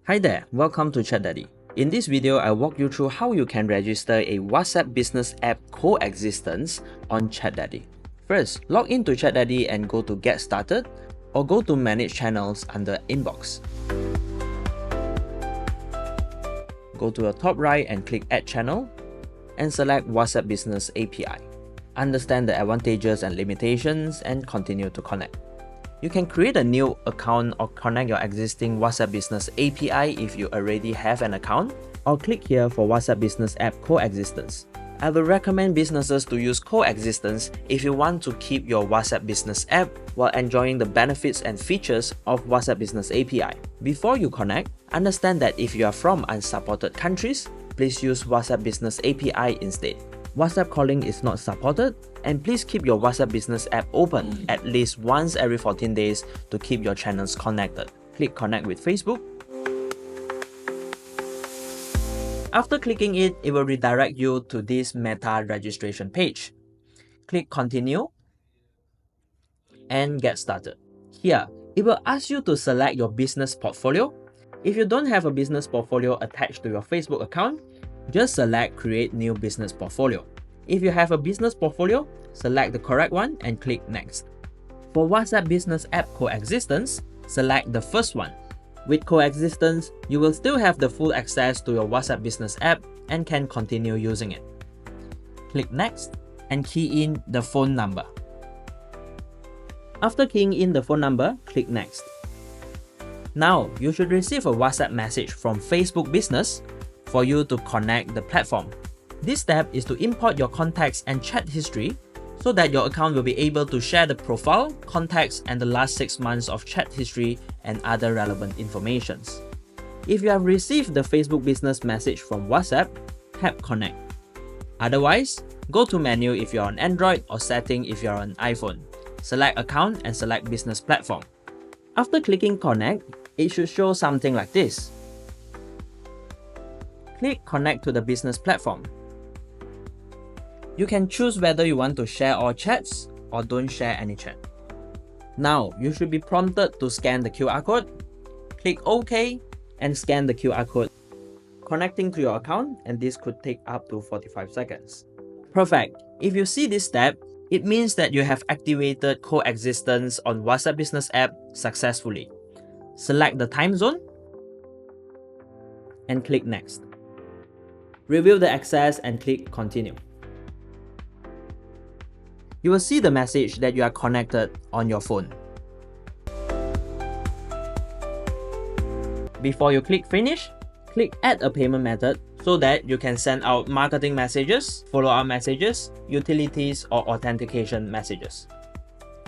Hi there, welcome to ChatDaddy. In this video, I'll walk you through how you can register a WhatsApp business app coexistence on ChatDaddy. First, log into ChatDaddy and go to Get Started or go to Manage Channels under Inbox. Go to the top right and click Add Channel and select WhatsApp Business API. Understand the advantages and limitations and continue to connect. You can create a new account or connect your existing WhatsApp Business API if you already have an account, or click here for WhatsApp Business App Coexistence. I will recommend businesses to use Coexistence if you want to keep your WhatsApp Business app while enjoying the benefits and features of WhatsApp Business API. Before you connect, understand that if you are from unsupported countries, please use WhatsApp Business API instead. WhatsApp calling is not supported, and please keep your WhatsApp Business app open at least once every 14 days to keep your channels connected. Click Connect with Facebook. After clicking it, it will redirect you to this Meta registration page. Click Continue and Get Started. Here, it will ask you to select your business portfolio. If you don't have a business portfolio attached to your Facebook account, just select Create New Business Portfolio. If you have a business portfolio, select the correct one and click Next. For WhatsApp Business App Coexistence, select the first one. With Coexistence, you will still have the full access to your WhatsApp Business app and can continue using it. Click Next and key in the phone number. After keying in the phone number, click Next. Now, you should receive a WhatsApp message from Facebook Business for you to connect the platform. This step is to import your contacts and chat history so that your account will be able to share the profile, contacts, and the last 6 months of chat history and other relevant informations. If you have received the Facebook Business message from WhatsApp, tap Connect. Otherwise, go to Menu if you're on Android or Setting if you're on iPhone. Select Account and select Business Platform. After clicking Connect, it should show something like this. Click Connect to the business platform. You can choose whether you want to share all chats or don't share any chat. Now, you should be prompted to scan the QR code. Click OK and scan the QR code, connecting to your account, and this could take up to 45 seconds. Perfect. If you see this step, it means that you have activated coexistence on WhatsApp Business app successfully. Select the time zone and click Next. Review the access and click Continue. You will see the message that you are connected on your phone. Before you click Finish, click Add a payment method so that you can send out marketing messages, follow-up messages, utilities, or authentication messages.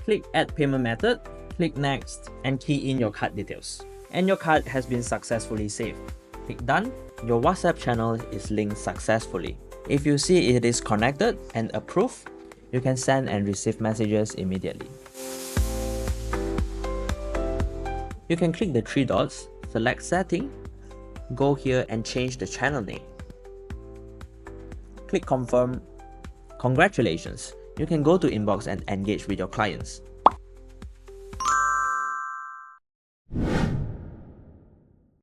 Click Add Payment Method, click Next, and key in your card details. And your card has been successfully saved. Click Done. Your WhatsApp channel is linked successfully. If you see it is connected and approved, you can send and receive messages immediately. You can click the 3 dots, select Setting, go here and change the channel name. Click Confirm. Congratulations! You can go to Inbox and engage with your clients.